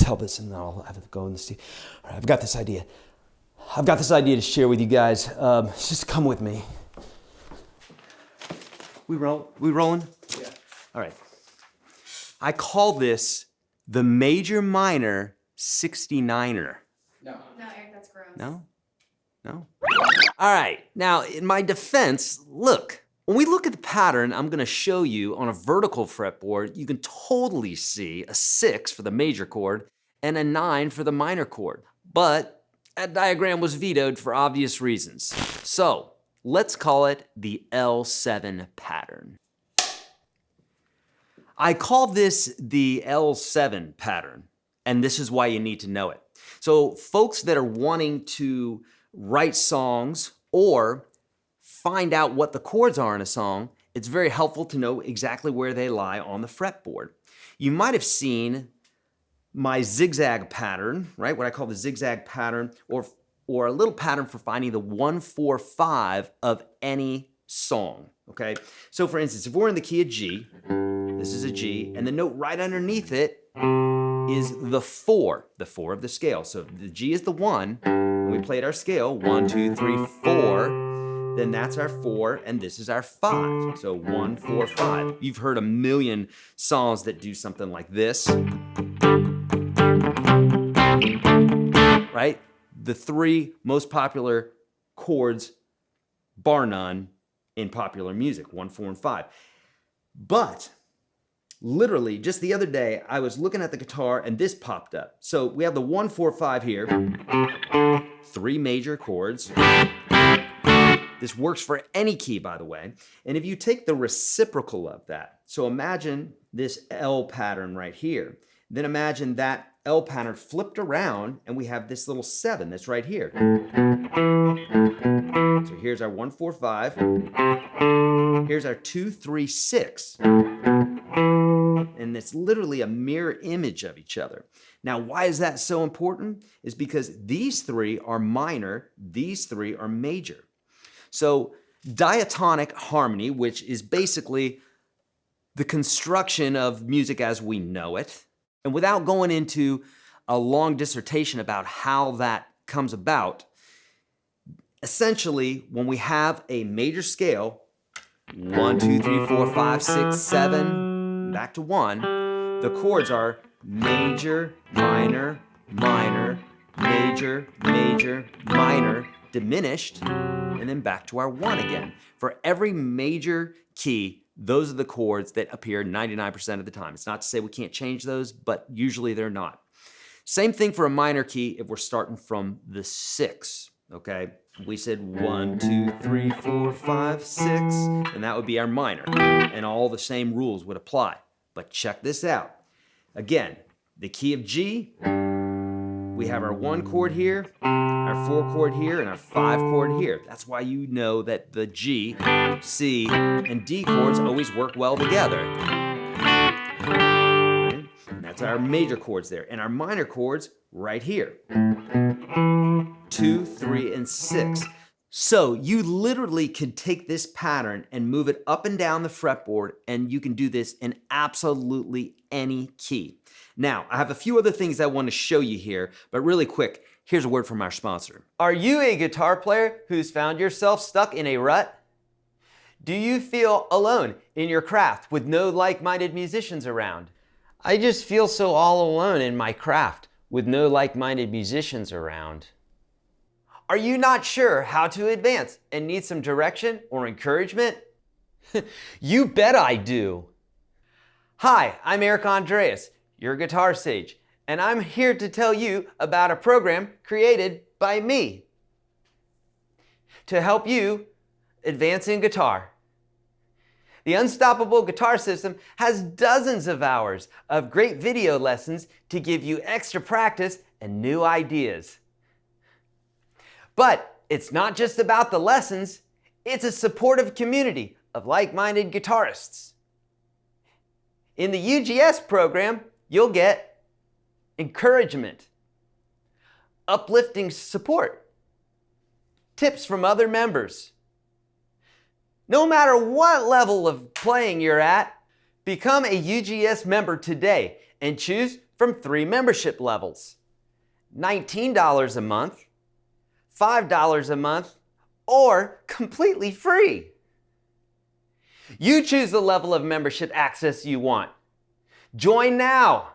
tell this and then I'll have it go in the studio. All right, I've got this idea. I've got this idea to share with you guys. Just come with me. We rolling? Yeah. All right. I call this the major minor 69er. No. No, Eric, that's gross. No? No? All right. Now, in my defense, look. When we look at the pattern I'm going to show you on a vertical fretboard, you can totally see a 6 for the major chord and a 9 for the minor chord. But that diagram was vetoed for obvious reasons. So let's call it the L7 pattern. I call this the L7 pattern, and this is why you need to know it. So folks that are wanting to write songs or find out what the chords are in a song, it's very helpful to know exactly where they lie on the fretboard. You might have seen my zigzag pattern, right? What I call the zigzag pattern, or a little pattern for finding the 1-4-5 of any song, okay? So for instance, if we're in the key of G, this is a G, and the note right underneath it is the 4 of the scale. So if the G is the 1, and we played our scale, 1, 2, 3, 4, then that's our 4, and this is our 5. So 1, 4, 5. You've heard a million songs that do something like this. Right? The 3 most popular chords, bar none, in popular music, 1, 4, and 5. But literally, just the other day, I was looking at the guitar and this popped up. So we have the 1, 4, 5 here, 3 major chords. This works for any key, by the way. And if you take the reciprocal of that, so imagine this L pattern right here, then imagine that L pattern flipped around and we have this little 7 that's right here. So here's our 1, 4, 5. Here's our 2, 3, 6. And it's literally a mirror image of each other. Now, why is that so important? Is because these 3 are minor, these 3 are major. So diatonic harmony, which is basically the construction of music as we know it, and without going into a long dissertation about how that comes about, essentially when we have a major scale, 1, 2, 3, 4, 5, 6, 7, back to 1, the chords are major, minor, minor, major, major, minor, diminished, and then back to our 1 again. For every major key, those are the chords that appear 99% of the time. It's not to say we can't change those, but usually they're not. Same thing for a minor key if we're starting from the 6, okay? We said 1, 2, 3, 4, 5, 6, and that would be our minor. And all the same rules would apply. But check this out. Again, the key of G, we have our 1 chord here, our 4 chord here, and our 5 chord here. That's why you know that the G, C, and D chords always work well together. Right? And that's our major chords there. And our minor chords right here. 2, 3, and 6. So you literally can take this pattern and move it up and down the fretboard, and you can do this in absolutely any key. Now, I have a few other things I want to show you here, but really quick, here's a word from our sponsor. Are you a guitar player who's found yourself stuck in a rut? Do you feel alone in your craft with no like-minded musicians around? I just feel so all alone in my craft with no like-minded musicians around. Are you not sure how to advance and need some direction or encouragement? You bet I do. Hi, I'm Eric Andreas, your guitar sage, and I'm here to tell you about a program created by me to help you advance in guitar. The Unstoppable Guitar System has dozens of hours of great video lessons to give you extra practice and new ideas. But it's not just about the lessons, it's a supportive community of like-minded guitarists. In the UGS program, you'll get encouragement, uplifting support, tips from other members. No matter what level of playing you're at, become a UGS member today and choose from 3 membership levels: $19 a month, $5 a month, or completely free. You choose the level of membership access you want. Join now.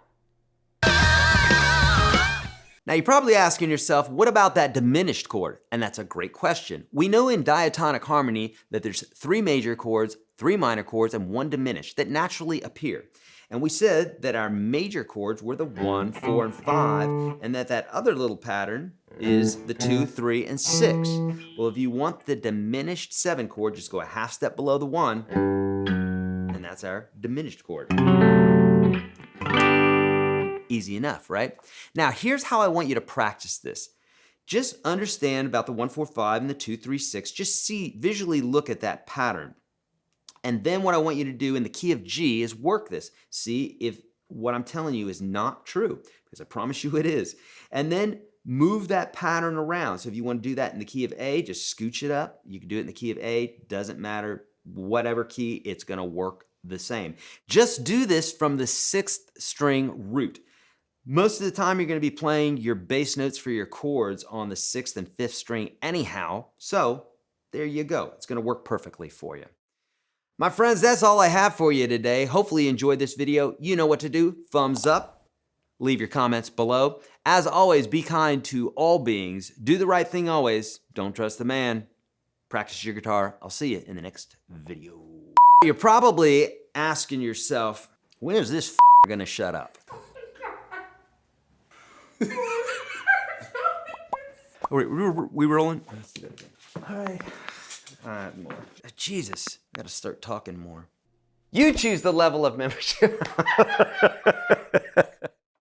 Now you're probably asking yourself, what about that diminished chord? And that's a great question. We know in diatonic harmony that there's 3 major chords, 3 minor chords, and 1 diminished that naturally appear. And we said that our major chords were the 1, 4, and 5, and that other little pattern is the 2, 3, and 6. Well, if you want the diminished 7 chord, just go a half step below the 1, and that's our diminished chord. Easy enough, right? Now, here's how I want you to practice this. Just understand about the 1, 4, 5 and the 2, 3, 6. Just visually look at that pattern. And then what I want you to do in the key of G is work this. See if what I'm telling you is not true, because I promise you it is. And then move that pattern around. So if you want to do that in the key of A, just scooch it up. You can do it in the key of A, doesn't matter. Whatever key, it's going to work the same. Just do this from the 6th string root. Most of the time you're going to be playing your bass notes for your chords on the 6th and 5th string anyhow, so there you go. It's going to work perfectly for you. My friends, that's all I have for you today. Hopefully you enjoyed this video. You know what to do. Thumbs up. Leave your comments below. As always, be kind to all beings. Do the right thing always. Don't trust the man. Practice your guitar. I'll see you in the next video. You're probably asking yourself, when is this going to shut up? We rolling? Let's do that again. All right, more. Jesus, I gotta start talking more. You choose the level of membership.